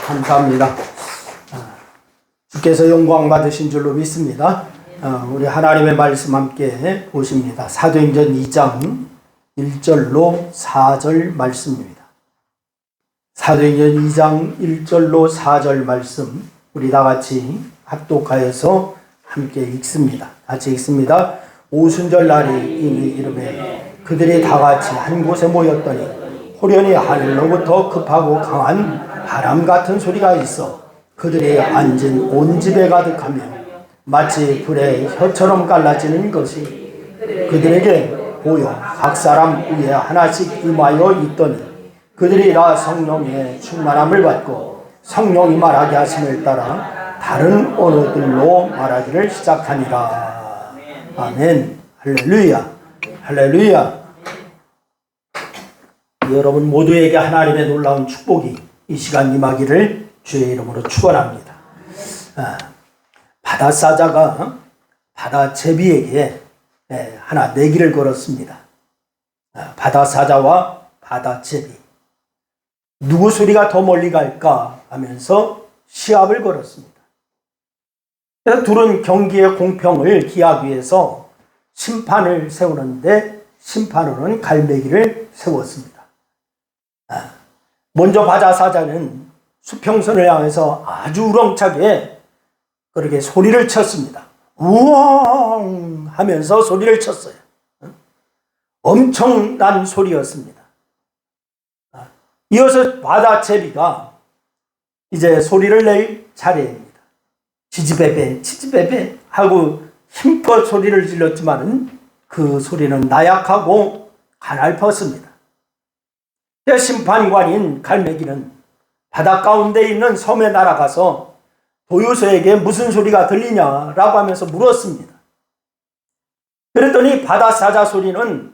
감사합니다. 주께서 영광 받으신 줄로 믿습니다. 우리 하나님의 말씀 함께 보십니다. 사도행전 2장 1절로 4절 말씀입니다. 사도행전 2장 1절로 4절 말씀 우리 다 같이 합독하여서 함께 읽습니다. 같이 읽습니다. 오순절 날이 이미 이르매 그들이 다 같이 한 곳에 모였더니 호련히 하늘로부터 급하고 강한 바람 같은 소리가 있어 그들이 앉은 온 집에 가득하며 마치 불에 혀처럼 갈라지는 것이 그들에게 보여 각 사람 위에 하나씩 임하여 있더니 그들이 다 성령의 충만함을 받고 성령이 말하게 하심을 따라 다른 언어들로 말하기를 시작하니라. 아멘. 할렐루야. 할렐루야. 여러분 모두에게 하나님의 놀라운 축복이 이 시간 임하기를 주의 이름으로 축원합니다. 바다사자가 바다제비에게 하나 내기를 걸었습니다. 바다사자와 바다제비 누구 소리가 더 멀리 갈까 하면서 시합을 걸었습니다. 그래서 둘은 경기의 공평을 기하기 위해서 심판을 세우는데 심판으로는 갈매기를 세웠습니다. 먼저 바다사자는 수평선을 향해서 아주 우렁차게 그렇게 소리를 쳤습니다. 우엉 하면서 소리를 쳤어요. 엄청난 소리였습니다. 이어서 바다제비가 이제 소리를 낼 차례입니다. 지지배배 지지배배 하고 힘껏 소리를 질렀지만 그 소리는 나약하고 가냘펐습니다. 심판관인 갈매기는 바다 가운데 있는 섬에 날아가서 도요새에게 무슨 소리가 들리냐라고 하면서 물었습니다. 그랬더니 바다사자 소리는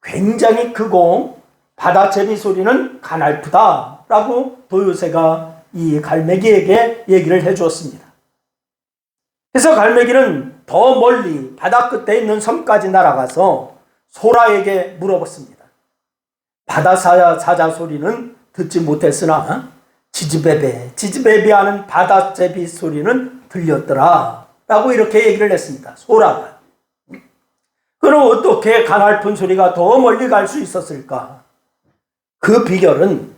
굉장히 크고 바다제비 소리는 가냘프다라고 도요새가 이 갈매기에게 얘기를 해주었습니다. 그래서 갈매기는 더 멀리 바다 끝에 있는 섬까지 날아가서 소라에게 물어봤습니다. 바다사자 소리는 듣지 못했으나 지지배배 하는 바다제비 소리는 들렸더라 라고 이렇게 얘기를 했습니다. 소라가. 그럼 어떻게 가냘픈 소리가 더 멀리 갈 수 있었을까? 그 비결은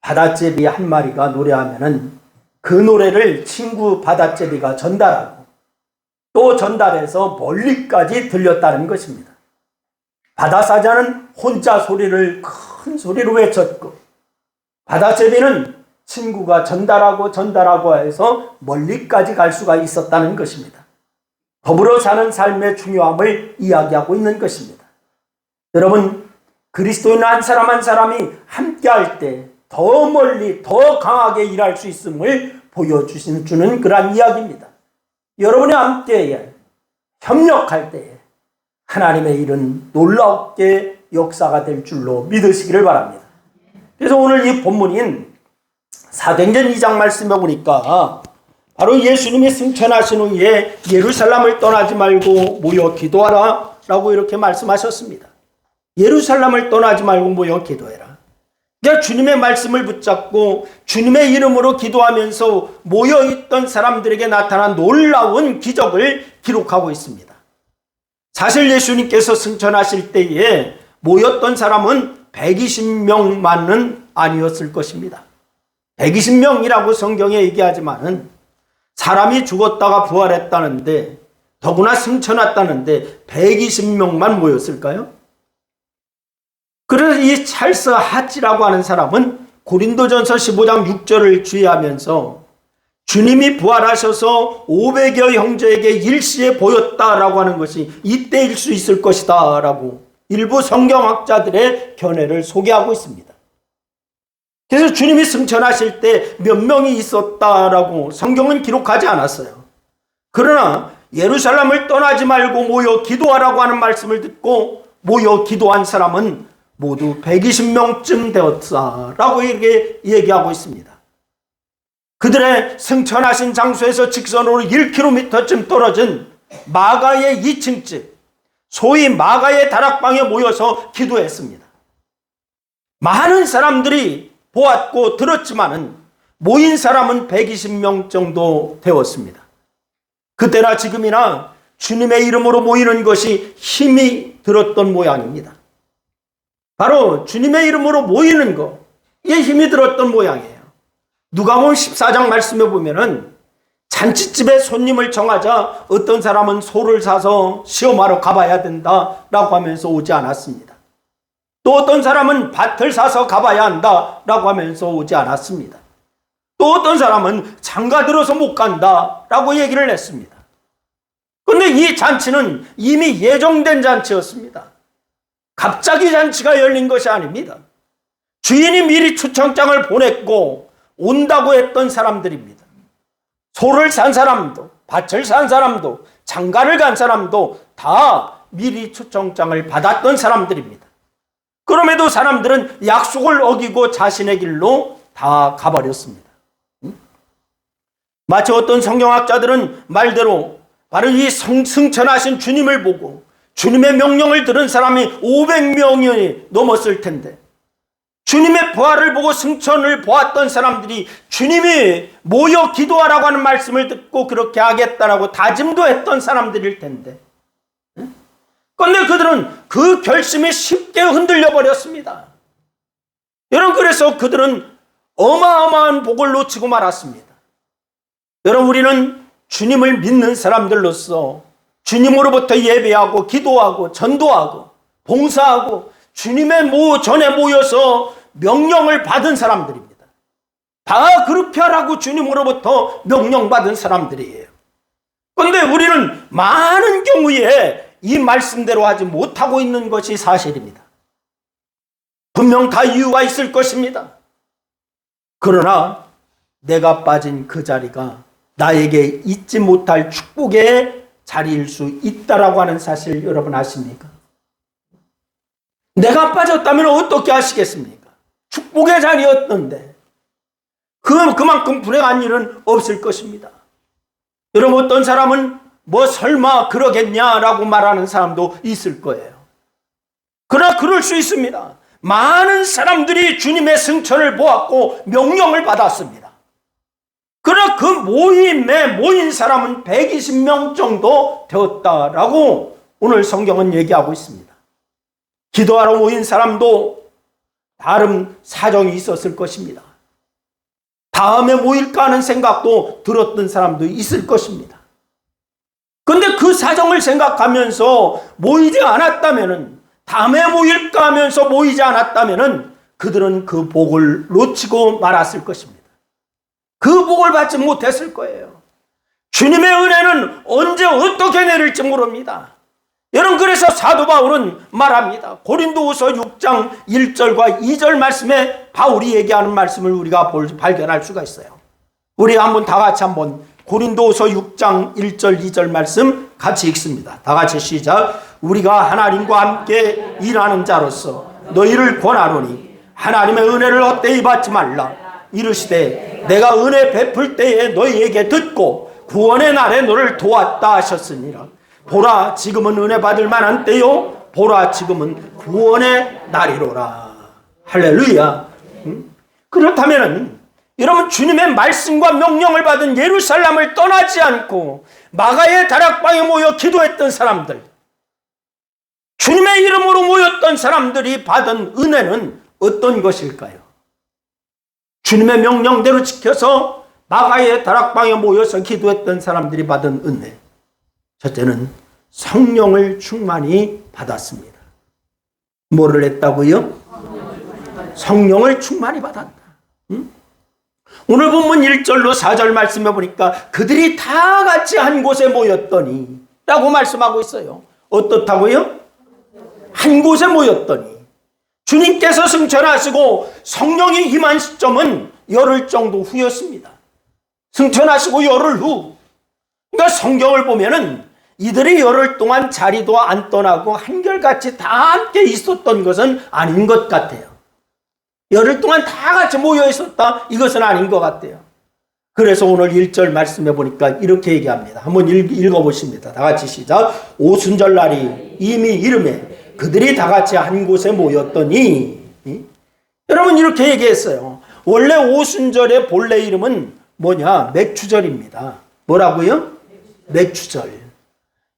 바다제비 한 마리가 노래하면은 그 노래를 친구 바다제비가 전달하고 또 전달해서 멀리까지 들렸다는 것입니다. 바다사자는 혼자 소리를 큰 소리로 외쳤고 바다제비는 친구가 전달하고 해서 멀리까지 갈 수가 있었다는 것입니다. 더불어 사는 삶의 중요함을 이야기하고 있는 것입니다. 여러분, 그리스도인 한 사람 한 사람이 함께 할 때 더 멀리 더 강하게 일할 수 있음을 보여주는 그러한 이야기입니다. 여러분이 함께 협력할 때에 하나님의 일은 놀랍게 역사가 될 줄로 믿으시기를 바랍니다. 그래서 오늘 이 본문인 사도행전 2장 말씀에 보니까 바로 예수님이 승천하신 후에 예루살렘을 떠나지 말고 모여 기도하라 라고 이렇게 말씀하셨습니다. 예루살렘을 떠나지 말고 모여 기도해라. 그러니까 주님의 말씀을 붙잡고 주님의 이름으로 기도하면서 모여있던 사람들에게 나타난 놀라운 기적을 기록하고 있습니다. 사실 예수님께서 승천하실 때에 모였던 사람은 120명만은 아니었을 것입니다. 120명이라고 성경에 얘기하지만은 사람이 죽었다가 부활했다는데 더구나 승천했다는데 120명만 모였을까요? 그래서 이 찰스 하찌라고 하는 사람은 고린도전서 15장 6절을 주의하면서 주님이 부활하셔서 500여 형제에게 일시에 보였다라고 하는 것이 이때일 수 있을 것이다 라고 일부 성경학자들의 견해를 소개하고 있습니다. 그래서 주님이 승천하실 때 몇 명이 있었다라고 성경은 기록하지 않았어요. 그러나 예루살렘을 떠나지 말고 모여 기도하라고 하는 말씀을 듣고 모여 기도한 사람은 모두 120명쯤 되었다라고 이렇게 얘기하고 있습니다. 그들의 승천하신 장소에서 직선으로 1km쯤 떨어진 마가의 2층집, 소위 마가의 다락방에 모여서 기도했습니다. 많은 사람들이 보았고 들었지만은 모인 사람은 120명 정도 되었습니다. 그때나 지금이나 주님의 이름으로 모이는 것이 힘이 들었던 모양입니다. 바로 주님의 이름으로 모이는 것, 이게 힘이 들었던 모양이에요. 누가복음 14장 말씀에 보면은 잔치집에 손님을 정하자 어떤 사람은 소를 사서 시험하러 가봐야 된다라고 하면서 오지 않았습니다. 또 어떤 사람은 밭을 사서 가봐야 한다라고 하면서 오지 않았습니다. 또 어떤 사람은 장가 들어서 못 간다라고 얘기를 했습니다. 그런데 이 잔치는 이미 예정된 잔치였습니다. 갑자기 잔치가 열린 것이 아닙니다. 주인이 미리 초청장을 보냈고 온다고 했던 사람들입니다. 소를 산 사람도, 밭을 산 사람도, 장가를 간 사람도 다 미리 초청장을 받았던 사람들입니다. 그럼에도 사람들은 약속을 어기고 자신의 길로 다 가버렸습니다. 마치 어떤 성경학자들은 말대로 바로 이 승천하신 주님을 보고 주님의 명령을 들은 사람이 500명이 넘었을 텐데, 주님의 부활을 보고 승천을 보았던 사람들이 주님이 모여 기도하라고 하는 말씀을 듣고 그렇게 하겠다라고 다짐도 했던 사람들일 텐데, 그런데 그들은 그 결심이 쉽게 흔들려 버렸습니다. 여러분, 그래서 그들은 어마어마한 복을 놓치고 말았습니다. 여러분, 우리는 주님을 믿는 사람들로서 주님으로부터 예배하고 기도하고 전도하고 봉사하고 주님의 전에 모여서 명령을 받은 사람들입니다. 다 그렇게 하라고 주님으로부터 명령받은 사람들이에요. 그런데 우리는 많은 경우에 이 말씀대로 하지 못하고 있는 것이 사실입니다. 분명 다 이유가 있을 것입니다. 그러나 내가 빠진 그 자리가 나에게 잊지 못할 축복의 자리일 수 있다라고 하는 사실 여러분 아십니까? 내가 빠졌다면 어떻게 하시겠습니까? 축복의 자리였는데 그만큼 불행한 일은 없을 것입니다. 여러분, 어떤 사람은 뭐 설마 그러겠냐라고 말하는 사람도 있을 거예요. 그러나 그럴 수 있습니다. 많은 사람들이 주님의 승천을 보았고 명령을 받았습니다. 그러나 그 모임에 모인 사람은 120명 정도 되었다라고 오늘 성경은 얘기하고 있습니다. 기도하러 모인 사람도 다른 사정이 있었을 것입니다. 다음에 모일까 하는 생각도 들었던 사람도 있을 것입니다. 그런데 그 사정을 생각하면서 모이지 않았다면은, 다음에 모일까 하면서 모이지 않았다면은 그들은 그 복을 놓치고 말았을 것입니다. 그 복을 받지 못했을 거예요. 주님의 은혜는 언제 어떻게 내릴지 모릅니다. 여러분, 그래서 사도 바울은 말합니다. 고린도후서 6장 1절과 2절 말씀에 바울이 얘기하는 말씀을 우리가 발견할 수가 있어요. 우리 한번 다 같이 한번 고린도후서 6장 1절 2절 말씀 같이 읽습니다. 다 같이 시작. 우리가 하나님과 함께 일하는 자로서 너희를 권하노니 하나님의 은혜를 헛되이 받지 말라. 이르시되 내가 은혜 베풀 때에 너희에게 듣고 구원의 날에 너를 도왔다 하셨으니라. 보라, 지금은 은혜 받을 만한 때요, 보라, 지금은 구원의 날이로라. 할렐루야. 그렇다면 여러분, 주님의 말씀과 명령을 받은 예루살렘을 떠나지 않고 마가의 다락방에 모여 기도했던 사람들, 주님의 이름으로 모였던 사람들이 받은 은혜는 어떤 것일까요? 주님의 명령대로 지켜서 마가의 다락방에 모여서 기도했던 사람들이 받은 은혜, 첫째는 성령을 충만히 받았습니다. 뭐를 했다고요? 성령을 충만히 받았다. 오늘 본문 1절로 4절 말씀해 보니까 그들이 다 같이 한 곳에 모였더니 라고 말씀하고 있어요. 어떻다고요? 한 곳에 모였더니. 주님께서 승천하시고 성령이 임한 시점은 열흘 정도 후였습니다. 승천하시고 열흘 후. 그러니까 성경을 보면은 이들이 열흘 동안 자리도 안 떠나고 한결같이 다 함께 있었던 것은 아닌 것 같아요. 열흘 동안 다 같이 모여 있었다? 이것은 아닌 것 같아요. 그래서 오늘 1절 말씀해 보니까 이렇게 얘기합니다. 한번 읽어보십니다. 다 같이 시작. 오순절 날이 이미 이름에 그들이 다 같이 한 곳에 모였더니, 여러분 이렇게 얘기했어요. 원래 오순절의 본래 이름은 뭐냐? 맥추절입니다. 뭐라고요? 맥추절.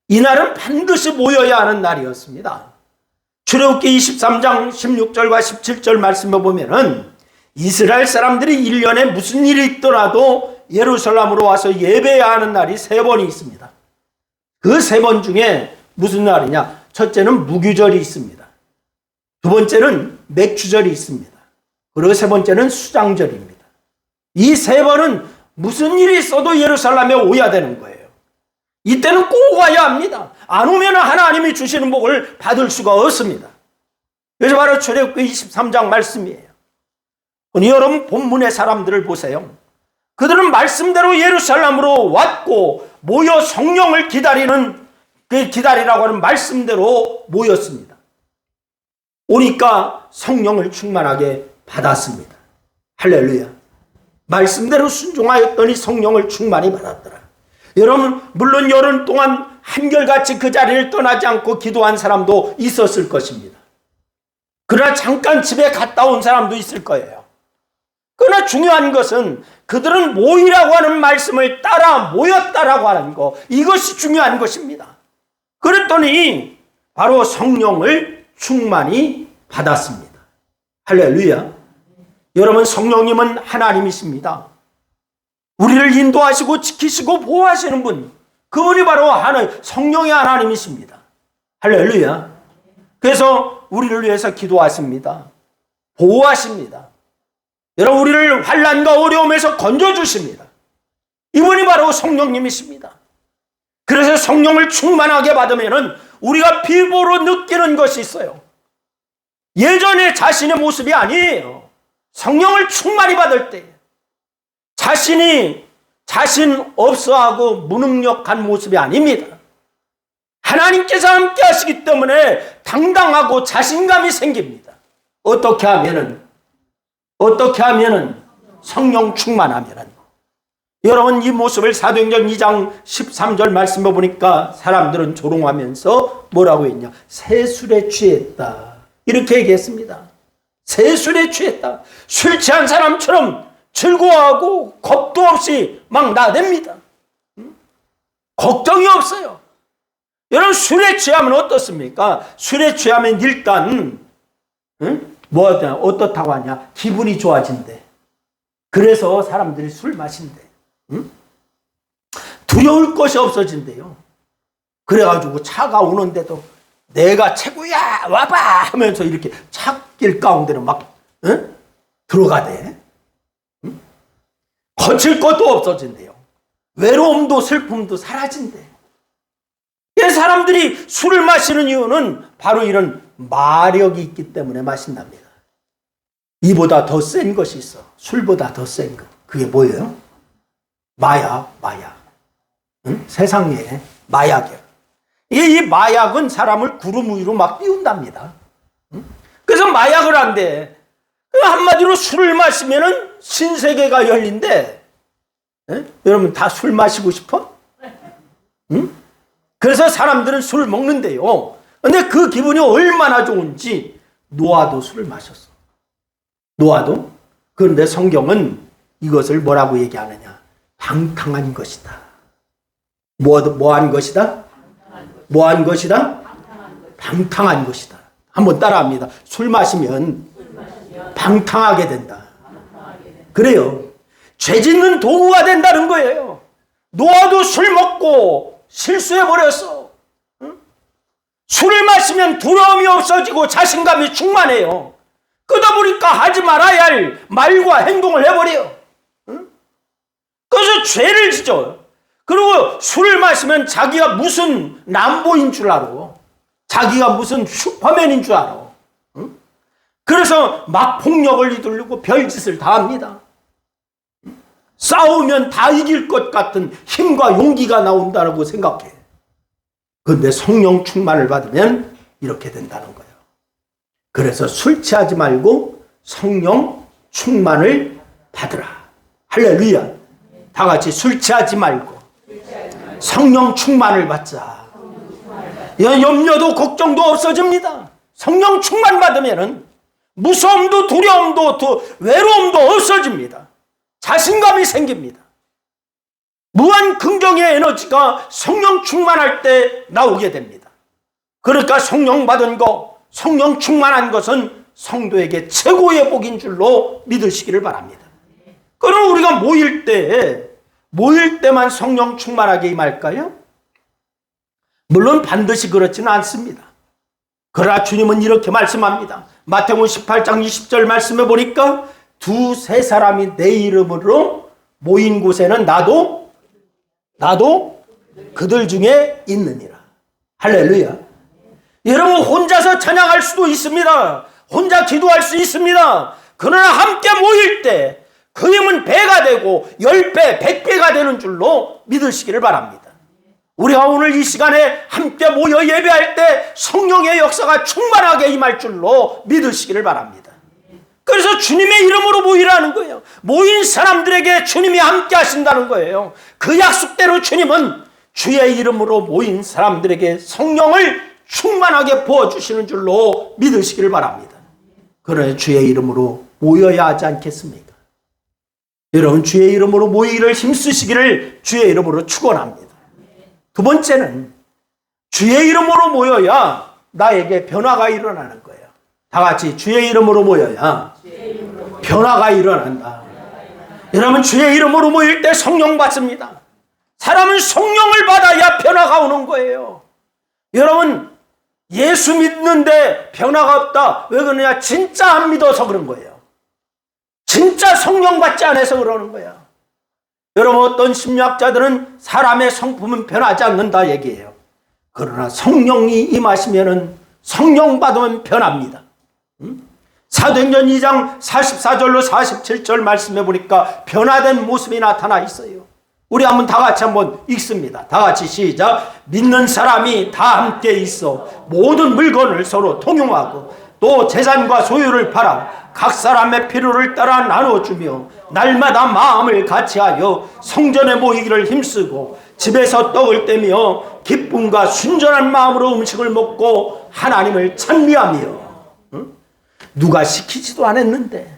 이날은 반드시 모여야 하는 날이었습니다. 출애굽기 23장 16절과 17절 말씀을 보면은 이스라엘 사람들이 1년에 무슨 일이 있더라도 예루살렘으로 와서 예배해야 하는 날이 3번이 있습니다. 그 3번 중에 무슨 날이냐? 첫째는 무교절이 있습니다. 두 번째는 맥추절이 있습니다. 그리고 세 번째는 수장절입니다. 이 3번은 무슨 일이 있어도 예루살렘에 오야 되는 거예요. 이때는 꼭 와야 합니다. 안 오면 하나님이 주시는 복을 받을 수가 없습니다. 그래서 바로 출애굽기 23장 말씀이에요. 여러분 본문의 사람들을 보세요. 그들은 말씀대로 예루살렘으로 왔고 모여 성령을 기다리라고 하는 말씀대로 모였습니다. 오니까 성령을 충만하게 받았습니다. 할렐루야. 말씀대로 순종하였더니 성령을 충만히 받았더라. 여러분 물론 여름 동안 한결같이 그 자리를 떠나지 않고 기도한 사람도 있었을 것입니다. 그러나 잠깐 집에 갔다 온 사람도 있을 거예요. 그러나 중요한 것은 그들은 모이라고 하는 말씀을 따라 모였다라고 하는 거, 이것이 중요한 것입니다. 그랬더니 바로 성령을 충만히 받았습니다. 할렐루야. 여러분 성령님은 하나님이십니다. 우리를 인도하시고 지키시고 보호하시는 분, 그분이 바로 성령의 하나님이십니다. 할렐루야. 그래서 우리를 위해서 기도하십니다. 보호하십니다. 여러분 우리를 환난과 어려움에서 건져주십니다. 이분이 바로 성령님이십니다. 그래서 성령을 충만하게 받으면 우리가 피부로 느끼는 것이 있어요. 예전에 자신의 모습이 아니에요. 성령을 충만히 받을 때 자신 없어하고 무능력한 모습이 아닙니다. 하나님께서 함께 하시기 때문에 당당하고 자신감이 생깁니다. 어떻게 하면은 성령 충만하면은. 여러분 이 모습을 사도행전 2장 13절 말씀을 보니까 사람들은 조롱하면서 뭐라고 했냐? 새술에 취했다. 이렇게 얘기했습니다. 새술에 취했다. 술 취한 사람처럼 즐거워하고 겁도 없이 막 나댑니다. 걱정이 없어요. 여러분 술에 취하면 어떻습니까? 술에 취하면 일단 어떻다고 하냐? 기분이 좋아진대. 그래서 사람들이 술 마신대. 두려울 것이 없어진대요. 그래가지고 차가 오는데도 내가 최고야 와봐 하면서 이렇게 차길 가운데로 막 들어가대. 거칠 것도 없어진대요. 외로움도 슬픔도 사라진대. 사람들이 술을 마시는 이유는 바로 이런 마력이 있기 때문에 마신답니다. 이보다 더 센 것이 있어. 술보다 더 센 것. 그게 뭐예요? 마약. 세상에 마약이야. 이 마약은 사람을 구름 위로 막 띄운답니다. 그래서 마약을 한대. 한마디로 술을 마시면은 신세계가 열린대. 여러분 다 술 마시고 싶어? 그래서 사람들은 술을 먹는데요. 근데 그 기분이 얼마나 좋은지 노아도 술을 마셨어. 노아도. 그런데 성경은 이것을 뭐라고 얘기하느냐? 방탕한 것이다. 뭐한 것이다? 뭐한 것이다? 방탕한 것이다. 한번 따라합니다. 술 마시면 방탕하게 된다. 그래요. 죄 짓는 도구가 된다는 거예요. 노아도 술 먹고 실수해버렸어. 술을 마시면 두려움이 없어지고 자신감이 충만해요. 그러다 보니까 하지 말아야 할 말과 행동을 해버려요. 그래서 죄를 지죠. 그리고 술을 마시면 자기가 무슨 람보인 줄 알아. 자기가 무슨 슈퍼맨인 줄 알아. 그래서 막 폭력을 휘두르고 별짓을 다 합니다. 싸우면 다 이길 것 같은 힘과 용기가 나온다고 생각해. 그런데 성령 충만을 받으면 이렇게 된다는 거예요. 그래서 술 취하지 말고 성령 충만을 받으라. 할렐루야. 다 같이 술 취하지 말고 성령 충만을 받자. 염려도 걱정도 없어집니다. 성령 충만 받으면 무서움도 두려움도 외로움도 없어집니다. 자신감이 생깁니다. 무한 긍정의 에너지가 성령 충만할 때 나오게 됩니다. 그러니까 성령 받은 거, 성령 충만한 것은 성도에게 최고의 복인 줄로 믿으시기를 바랍니다. 그럼 우리가 모일 때만 성령 충만하게 임할까요? 물론 반드시 그렇지는 않습니다. 그러나 주님은 이렇게 말씀합니다. 마태복음 18장 20절 말씀해 보니까 두세 사람이 내 이름으로 모인 곳에는 나도 그들 중에 있느니라. 할렐루야. 여러분 혼자서 찬양할 수도 있습니다. 혼자 기도할 수 있습니다. 그러나 함께 모일 때 그 힘은 배가 되고 10배, 100배가 되는 줄로 믿으시기를 바랍니다. 우리가 오늘 이 시간에 함께 모여 예배할 때 성령의 역사가 충만하게 임할 줄로 믿으시기를 바랍니다. 그래서 주님의 이름으로 모이라는 거예요. 모인 사람들에게 주님이 함께 하신다는 거예요. 그 약속대로 주님은 주의 이름으로 모인 사람들에게 성령을 충만하게 부어주시는 줄로 믿으시기를 바랍니다. 그러나 주의 이름으로 모여야 하지 않겠습니까? 여러분 주의 이름으로 모이기를 힘쓰시기를 주의 이름으로 축원합니다. 두 번째는 주의 이름으로 모여야 나에게 변화가 일어나는 거예요. 다 같이 주의 이름으로 모여야 변화가 일어난다. 여러분 주의 이름으로 모일 때 성령 받습니다. 사람은 성령을 받아야 변화가 오는 거예요. 여러분 예수 믿는데 변화가 없다. 왜 그러냐? 진짜 안 믿어서 그런 거예요. 진짜 성령 받지 않아서 그러는 거야. 여러분 어떤 심리학자들은 사람의 성품은 변하지 않는다 얘기해요. 그러나 성령이 임하시면은 성령 받으면 변합니다. 사도행전 2장 44절로 47절 말씀해 보니까 변화된 모습이 나타나 있어요. 우리 한번 다 같이 한번 읽습니다. 다 같이 시작. 믿는 사람이 다 함께 있어 모든 물건을 서로 통용하고 또 재산과 소유를 팔아 각 사람의 필요를 따라 나눠주며 날마다 마음을 같이하여 성전에 모이기를 힘쓰고 집에서 떡을 떼며 기쁨과 순전한 마음으로 음식을 먹고 하나님을 찬미하며. 누가 시키지도 않았는데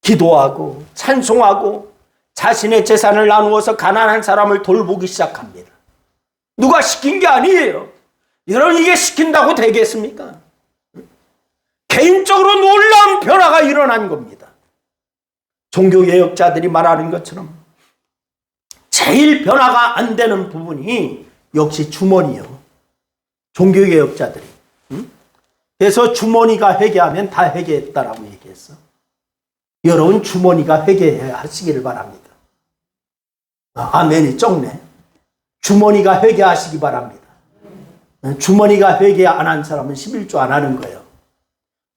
기도하고 찬송하고 자신의 재산을 나누어서 가난한 사람을 돌보기 시작합니다. 누가 시킨 게 아니에요. 여러분 이게 시킨다고 되겠습니까? 개인적으로 놀라운 변화가 일어난 겁니다. 종교개혁자들이 말하는 것처럼 제일 변화가 안 되는 부분이 역시 주머니요. 종교개혁자들이. 그래서 주머니가 회개하면 다 회개했다라고 얘기했어. 여러분 주머니가 회개하시기를 바랍니다. 아멘이 적네. 주머니가 회개하시기 바랍니다. 주머니가 회개 안 한 사람은 11조 안 하는 거예요.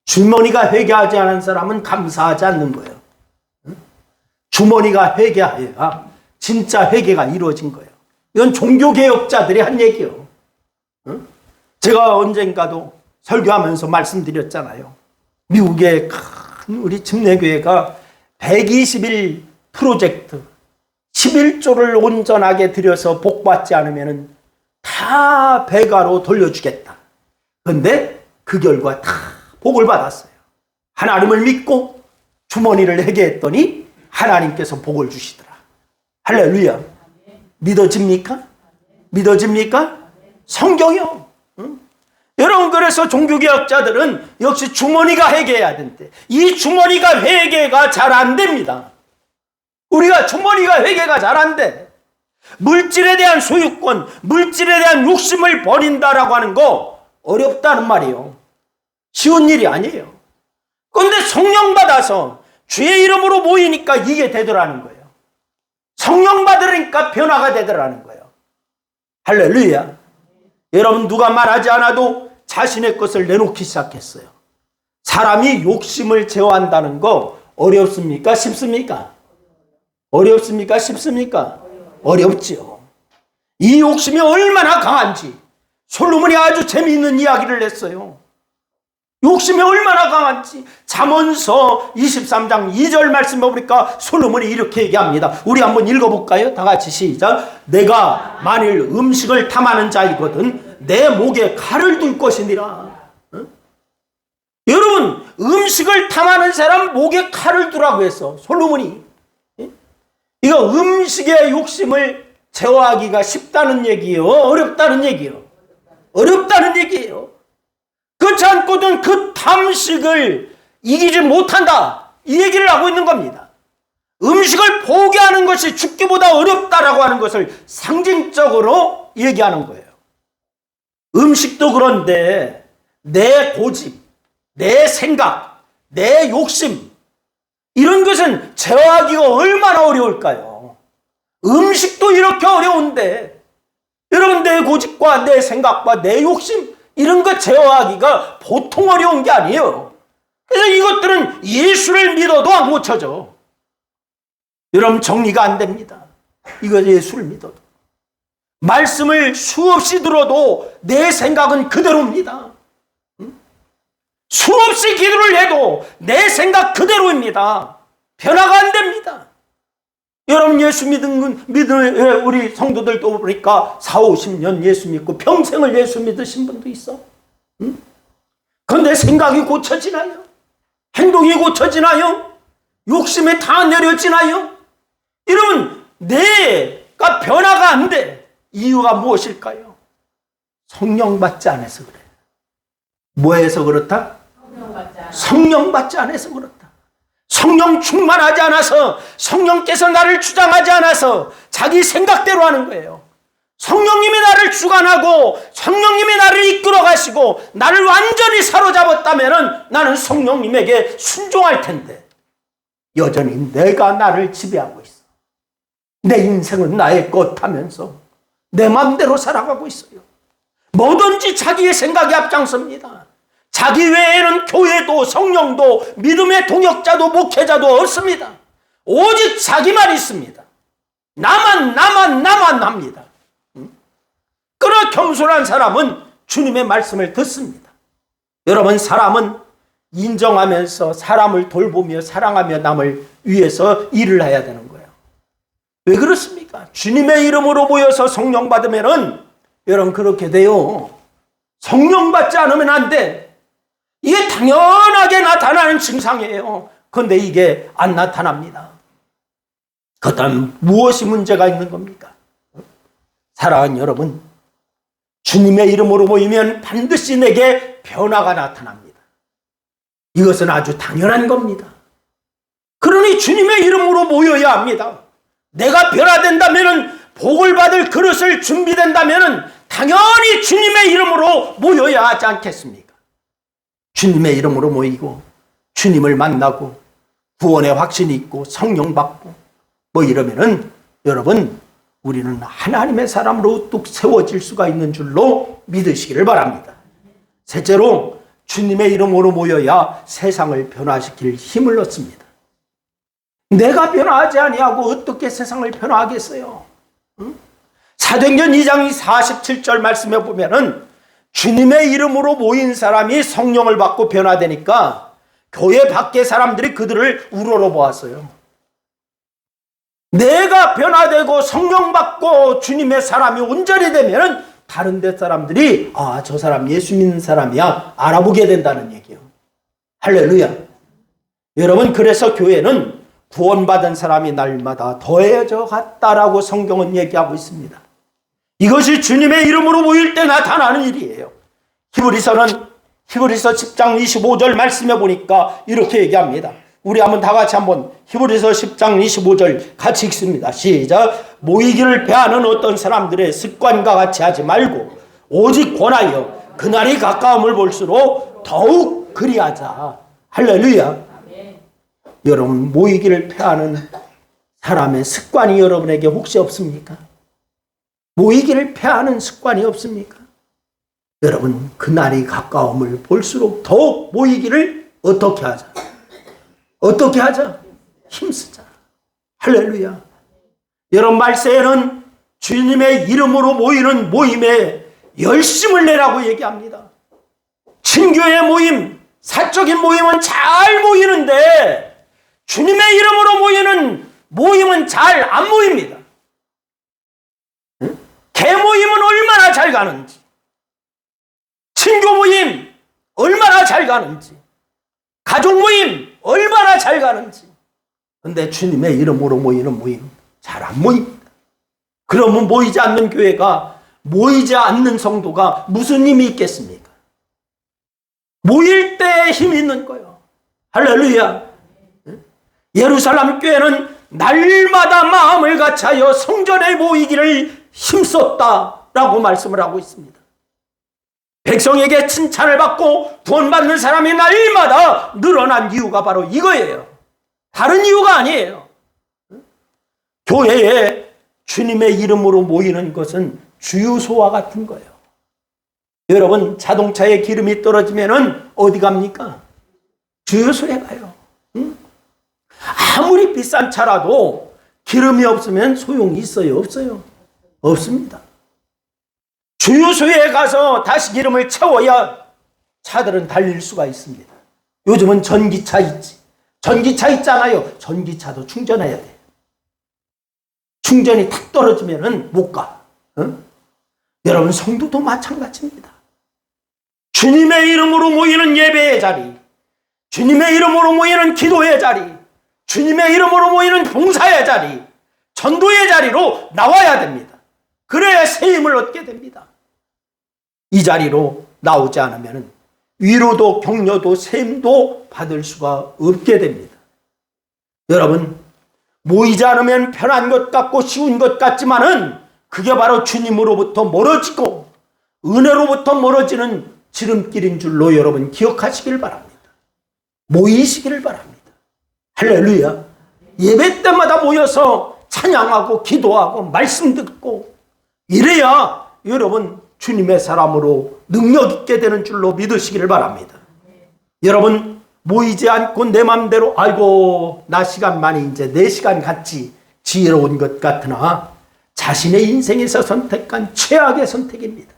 주머니가 회개하지 않은 사람은 감사하지 않는 거예요. 주머니가 회개하여야 진짜 회개가 이루어진 거예요. 이건 종교개혁자들이 한 얘기예요. 제가 언젠가도 설교하면서 말씀드렸잖아요. 미국의 큰 우리 침례교회가 120일 프로젝트 11조를 온전하게 들여서 복받지 않으면 다 배가로 돌려주겠다. 그런데 그 결과 다 복을 받았어요. 하나님을 믿고 주머니를 회개했더니 하나님께서 복을 주시더라. 할렐루야. 믿어집니까? 믿어집니까? 성경이요. 여러분 그래서 종교개혁자들은 역시 주머니가 회개해야 되는데 이 주머니가 회개가 잘 안 됩니다. 우리가 주머니가 회개가 잘 안 돼. 물질에 대한 소유권, 물질에 대한 욕심을 버린다라고 하는 거 어렵다는 말이에요. 쉬운 일이 아니에요. 그런데 성령 받아서 주의 이름으로 모이니까 이게 되더라는 거예요. 성령 받으니까 변화가 되더라는 거예요. 할렐루야. 여러분 누가 말하지 않아도 자신의 것을 내놓기 시작했어요. 사람이 욕심을 제어한다는 거 어렵습니까? 쉽습니까? 어렵습니까? 쉽습니까? 어렵지요. 이 욕심이 얼마나 강한지 솔로몬이 아주 재미있는 이야기를 했어요. 욕심이 얼마나 강한지 잠언서 23장 2절 말씀 보니까 솔로몬이 이렇게 얘기합니다. 우리 한번 읽어볼까요? 다 같이 시작. 내가 만일 음식을 탐하는 자이거든 내 목에 칼을 둘 것이니라. 여러분 음식을 탐하는 사람 목에 칼을 두라고 했어, 솔로몬이. 이거 음식의 욕심을 제어하기가 쉽다는 얘기예요? 어렵다는 얘기예요? 어렵다는 얘기예요. 그렇지 않고는 그 탐식을 이기지 못한다, 이 얘기를 하고 있는 겁니다. 음식을 포기하는 것이 죽기보다 어렵다라고 하는 것을 상징적으로 얘기하는 거예요. 음식도 그런데 내 고집, 내 생각, 내 욕심, 이런 것은 제어하기가 얼마나 어려울까요? 음식도 이렇게 어려운데 여러분, 내 고집과 내 생각과 내 욕심, 이런 것 제어하기가 보통 어려운 게 아니에요. 그래서 이것들은 예수를 믿어도 안 고쳐져. 여러분, 정리가 안 됩니다. 이거 예수를 믿어도. 말씀을 수없이 들어도 내 생각은 그대로입니다. 수없이 기도를 해도 내 생각 그대로입니다. 변화가 안 됩니다. 여러분, 예수 믿은 우리 성도들도 보니까 40-50년 예수 믿고 평생을 예수 믿으신 분도 있어. 그런데 생각이 고쳐지나요? 행동이 고쳐지나요? 욕심이 다 내려지나요? 여러분, 내가 변화가 안 돼. 이유가 무엇일까요? 성령 받지 않아서 그래. 뭐해서 그렇다? 성령 받지 않아서 그렇다. 성령 충만하지 않아서, 성령께서 나를 주장하지 않아서 자기 생각대로 하는 거예요. 성령님이 나를 주관하고 성령님이 나를 이끌어 가시고 나를 완전히 사로잡았다면 나는 성령님에게 순종할 텐데, 여전히 내가 나를 지배하고 있어. 내 인생은 나의 것 하면서 내 마음대로 살아가고 있어요. 뭐든지 자기의 생각에 앞장섭니다. 자기 외에는 교회도 성령도 믿음의 동역자도 목회자도 없습니다. 오직 자기만 있습니다. 나만 합니다. 그러나 겸손한 사람은 주님의 말씀을 듣습니다. 여러분, 사람은 인정하면서 사람을 돌보며 사랑하며 남을 위해서 일을 해야 되는 거예요. 왜 그렇습니까? 주님의 이름으로 모여서 성령 받으면은 여러분 그렇게 돼요. 성령 받지 않으면 안 돼. 이게 당연하게 나타나는 증상이에요. 그런데 이게 안 나타납니다. 그렇다면 무엇이 문제가 있는 겁니까? 사랑하는 여러분, 주님의 이름으로 모이면 반드시 내게 변화가 나타납니다. 이것은 아주 당연한 겁니다. 그러니 주님의 이름으로 모여야 합니다. 내가 변화된다면, 복을 받을 그릇을 준비된다면 당연히 주님의 이름으로 모여야 하지 않겠습니까? 주님의 이름으로 모이고 주님을 만나고 구원의 확신이 있고 성령 받고 뭐 이러면은 여러분, 우리는 하나님의 사람으로 우뚝 세워질 수가 있는 줄로 믿으시기를 바랍니다. 셋째로, 주님의 이름으로 모여야 세상을 변화시킬 힘을 얻습니다. 내가 변화하지 아니하고 어떻게 세상을 변화하겠어요? 사도행전 2장 47절 말씀에 보면은 주님의 이름으로 모인 사람이 성령을 받고 변화되니까 교회 밖의 사람들이 그들을 우러러보았어요. 내가 변화되고 성령 받고 주님의 사람이 온전히 되면은 다른 데 사람들이 저 사람 예수 믿는 사람이야 알아보게 된다는 얘기예요. 할렐루야. 여러분, 그래서 교회는 구원받은 사람이 날마다 더해져 갔다라고 성경은 얘기하고 있습니다. 이것이 주님의 이름으로 모일 때 나타나는 일이에요. 히브리서 10장 25절 말씀해 보니까 이렇게 얘기합니다. 우리 다 같이 한번 히브리서 10장 25절 같이 읽습니다. 시작. 모이기를 패하는 어떤 사람들의 습관과 같이 하지 말고 오직 권하여 그날이 가까움을 볼수록 더욱 그리하자. 할렐루야. 여러분, 모이기를 패하는 사람의 습관이 여러분에게 혹시 없습니까? 모이기를 패하는 습관이 없습니까? 여러분, 그날이 가까움을 볼수록 더욱 모이기를 어떻게 하자? 어떻게 하자? 힘쓰자. 할렐루야. 여러분, 말세에는 주님의 이름으로 모이는 모임에 열심을 내라고 얘기합니다. 친교의 모임, 사적인 모임은 잘 모이는데 주님의 이름으로 모이는 모임은 잘 안 모입니다. 개모임은 얼마나 잘 가는지, 친교 모임 얼마나 잘 가는지, 가족 모임 얼마나 잘 가는지. 근데 주님의 이름으로 모이는 모임 잘 안 모입니다. 그러면 모이지 않는 교회가, 모이지 않는 성도가 무슨 힘이 있겠습니까? 모일 때 힘이 있는 거예요. 할렐루야. 예루살렘 교회는 날마다 마음을 같이하여 성전에 모이기를 힘썼다라고 말씀을 하고 있습니다. 백성에게 칭찬을 받고 구원받는 사람이 날마다 늘어난 이유가 바로 이거예요. 다른 이유가 아니에요. 교회에 주님의 이름으로 모이는 것은 주유소와 같은 거예요. 여러분, 자동차에 기름이 떨어지면 어디 갑니까? 주유소에 가요. 아무리 비싼 차라도 기름이 없으면 소용이 있어요? 없어요? 없습니다. 주유소에 가서 다시 기름을 채워야 차들은 달릴 수가 있습니다. 요즘은 전기차 있지. 전기차 있잖아요. 전기차도 충전해야 돼. 충전이 탁 떨어지면 못 가. 여러분, 성도도 마찬가지입니다. 주님의 이름으로 모이는 예배의 자리, 주님의 이름으로 모이는 기도의 자리, 주님의 이름으로 모이는 봉사의 자리, 전도의 자리로 나와야 됩니다. 그래야 새 힘을 얻게 됩니다. 이 자리로 나오지 않으면 위로도 격려도 샘도 받을 수가 없게 됩니다. 여러분, 모이지 않으면 편한 것 같고 쉬운 것 같지만은 그게 바로 주님으로부터 멀어지고 은혜로부터 멀어지는 지름길인 줄로 여러분 기억하시길 바랍니다. 모이시기를 바랍니다. 할렐루야. 예배 때마다 모여서 찬양하고 기도하고 말씀 듣고 이래야 여러분 주님의 사람으로 능력 있게 되는 줄로 믿으시기를 바랍니다. 여러분, 모이지 않고 내 맘대로 아이고 나 시간 많이 이제 내 시간 같지 지혜로운 것 같으나 자신의 인생에서 선택한 최악의 선택입니다.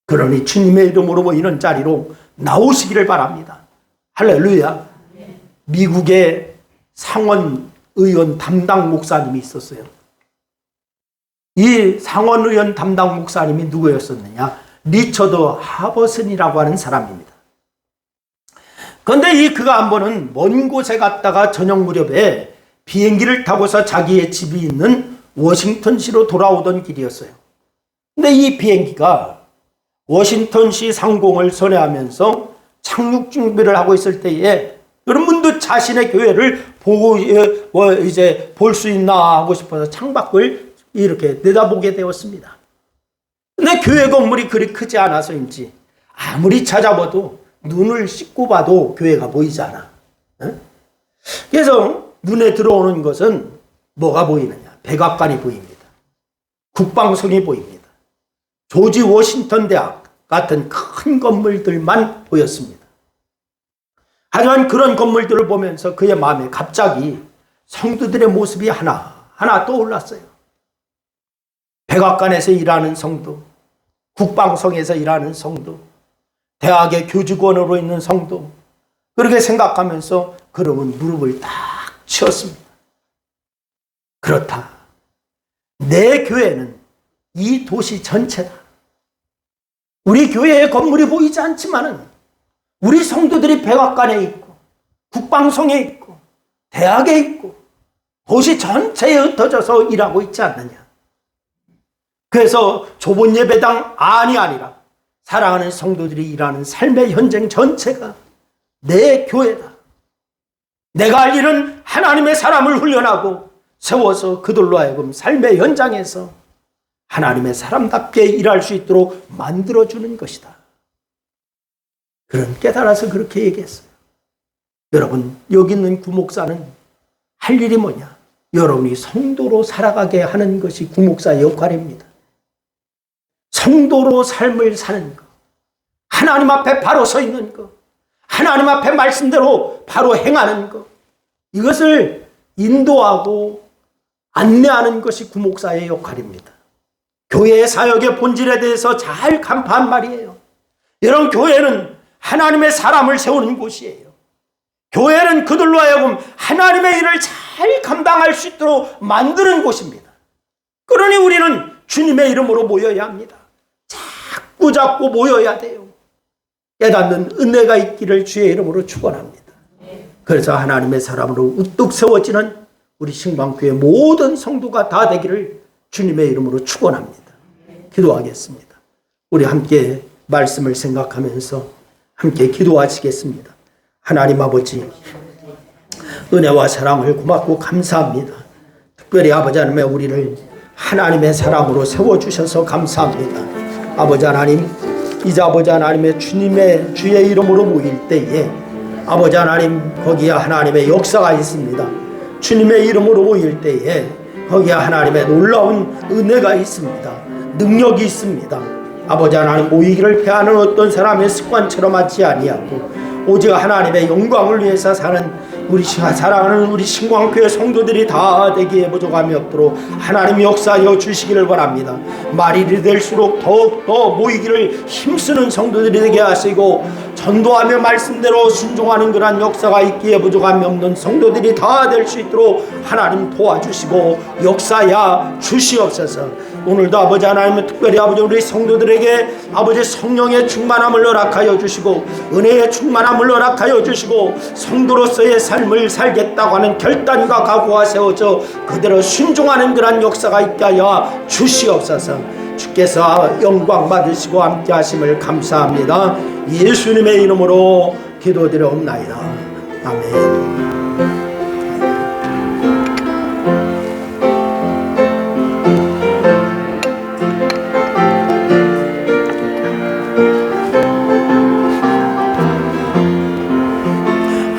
그러니 주님의 이름으로 모이는 자리로 나오시기를 바랍니다. 할렐루야. 미국의 상원 의원 담당 목사님이 있었어요. 이 상원 의원 담당 목사님이 누구였었느냐? 리처드 하버슨이라고 하는 사람입니다. 그런데 그가 한 번은 먼 곳에 갔다가 저녁 무렵에 비행기를 타고서 자기의 집이 있는 워싱턴시로 돌아오던 길이었어요. 근데 이 비행기가 워싱턴시 상공을 선회하면서 착륙 준비를 하고 있을 때에 여러분도 자신의 교회를 보고 이제 볼 수 있나 하고 싶어서 창밖을 이렇게 내다보게 되었습니다. 근데 교회 건물이 그리 크지 않아서인지 아무리 찾아봐도 눈을 씻고 봐도 교회가 보이지 않아. 그래서 눈에 들어오는 것은 뭐가 보이느냐? 백악관이 보입니다. 국방성이 보입니다. 조지 워싱턴 대학 같은 큰 건물들만 보였습니다. 하지만 그런 건물들을 보면서 그의 마음에 갑자기 성도들의 모습이 하나 떠올랐어요. 백악관에서 일하는 성도, 국방성에서 일하는 성도, 대학의 교직원으로 있는 성도, 그렇게 생각하면서 그러면 무릎을 딱 치었습니다. 그렇다. 내 교회는 이 도시 전체다. 우리 교회의 건물이 보이지 않지만은 우리 성도들이 백악관에 있고 국방성에 있고 대학에 있고 도시 전체에 흩어져서 일하고 있지 않느냐. 그래서 좁은 예배당 아니라 사랑하는 성도들이 일하는 삶의 현장 전체가 내 교회다. 내가 할 일은 하나님의 사람을 훈련하고 세워서 그들로 하여금 삶의 현장에서 하나님의 사람답게 일할 수 있도록 만들어주는 것이다. 그런 깨달아서 그렇게 얘기했어요. 여러분, 여기 있는 구목사는 할 일이 뭐냐? 여러분이 성도로 살아가게 하는 것이 구목사의 역할입니다. 성도로 삶을 사는 것, 하나님 앞에 바로 서 있는 것, 하나님 앞에 말씀대로 바로 행하는 것, 이것을 인도하고 안내하는 것이 구목사의 역할입니다. 교회의 사역의 본질에 대해서 잘 간파한 말이에요. 여러분, 교회는 하나님의 사람을 세우는 곳이에요. 교회는 그들로 하여금 하나님의 일을 잘 감당할 수 있도록 만드는 곳입니다. 그러니 우리는 주님의 이름으로 모여야 합니다. 자꾸 모여야 돼요. 깨닫는 은혜가 있기를 주의 이름으로 축원합니다. 그래서 하나님의 사람으로 우뚝 세워지는 우리 신방교회 모든 성도가 다 되기를 주님의 이름으로 축원합니다. 기도하겠습니다. 우리 함께 말씀을 생각하면서 함께 기도하시겠습니다. 하나님 아버지, 은혜와 사랑을 고맙고 감사합니다. 특별히 아버지 하나님의 우리를 하나님의 사람으로 세워주셔서 감사합니다. 아버지 하나님, 이제 아버지 하나님의 주님의 주의 이름으로 모일 때에 아버지 하나님, 거기에 하나님의 역사가 있습니다. 주님의 이름으로 모일 때에 거기에 하나님의 놀라운 은혜가 있습니다. 능력이 있습니다. 아버지 하나님, 모이기를 패하는 어떤 사람의 습관처럼 하지 아니하고 오직 하나님의 영광을 위해서 사는 우리 사랑하는 우리 신광교회 성도들이 다 되기에 부족함이 없도록 하나님 역사하여 주시기를 바랍니다. 말일이 될수록 더욱더 모이기를 힘쓰는 성도들이 되게 하시고 전도하며 말씀대로 순종하는 그러한 역사가 있기에 부족함이 없는 성도들이 다 될 수 있도록 하나님 도와주시고 역사야 주시옵소서. 오늘도 아버지 하나님은 특별히 아버지 우리 성도들에게 아버지 성령의 충만함을 허락하여 주시고 은혜의 충만함을 허락하여 주시고 성도로서의 삶을 살겠다고 하는 결단과 각오가 세워져 그대로 순종하는 그런 역사가 있게 하여 주시옵소서. 주께서 영광 받으시고 함께 하심을 감사합니다. 예수님의 이름으로 기도드려옵나이다. 아멘.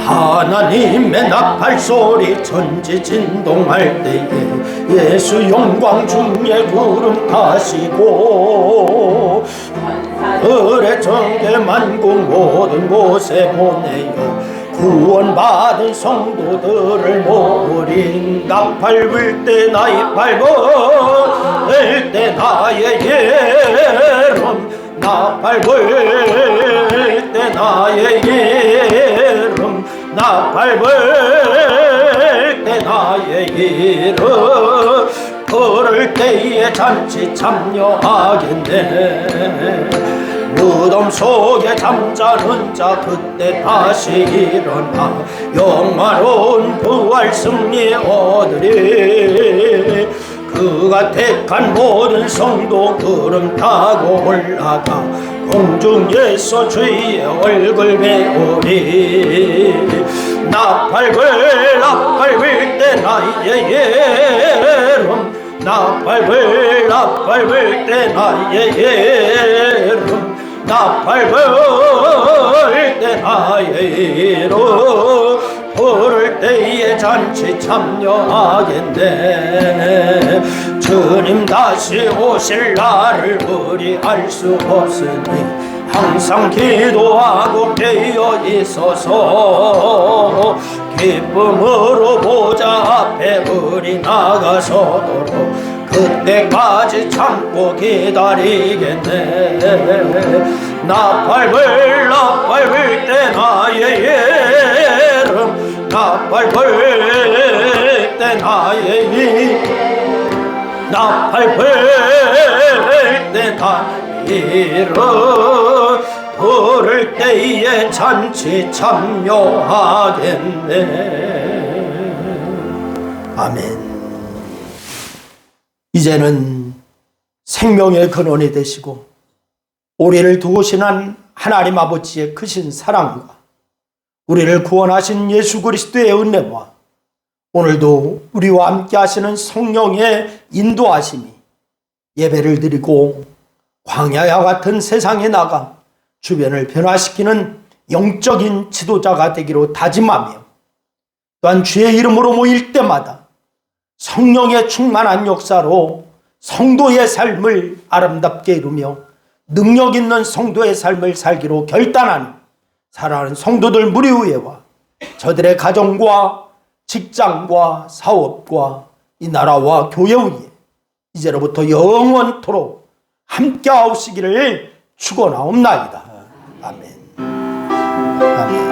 하나님의 나팔소리 천지진동할 때에 예수 영광 중에 구름 타시고 을의 정계 만국 모든 곳에 보내어 구원받은 성도들을 모으린 나팔 불 때 나의 발버 을 때 나의 예름 나팔 불 때 나의 예름 나팔 불 때 나의 이름 그럴 때에 잔치 참여하겠네. 무덤 속에 잠자는 자 그때 다시 일어나 영화로운 부활 승리 얻으리. 그가 택한 모든 성도 구름 타고 올라가 공중에서 주의 얼굴 배우리. 나팔 불 때 나의 예름 나팔 불 때 나의 예름 나팔 불 때 나의 이름 부를 때에 잔치 참여하겠네. 주님 다시 오실 날을 우리 알 수 없으니 항상 기도하고 깨어 있어서 기쁨으로 보좌 앞에 우리 나가서도록 그때까지 참고 기다리겠네. 나팔 불 때 나의 예름 나팔 불 때 나의 이름 나팔 불 때 나의 이름 부를 때에 잔치 참여하겠네. 아멘. 이제는 생명의 근원이 되시고 우리를 도우시는 하나님 아버지의 크신 사랑과 우리를 구원하신 예수 그리스도의 은혜와 오늘도 우리와 함께 하시는 성령의 인도하심이 예배를 드리고 광야와 같은 세상에 나가 주변을 변화시키는 영적인 지도자가 되기로 다짐하며 또한 주의 이름으로 모일 때마다 성령의 충만한 역사로 성도의 삶을 아름답게 이루며 능력 있는 성도의 삶을 살기로 결단하는 사랑하는 성도들 무리위에와 저들의 가정과 직장과 사업과 이 나라와 교회 위에 이제로부터 영원토록 함께 하시기를 축원하옵나이다. 아멘. 아멘.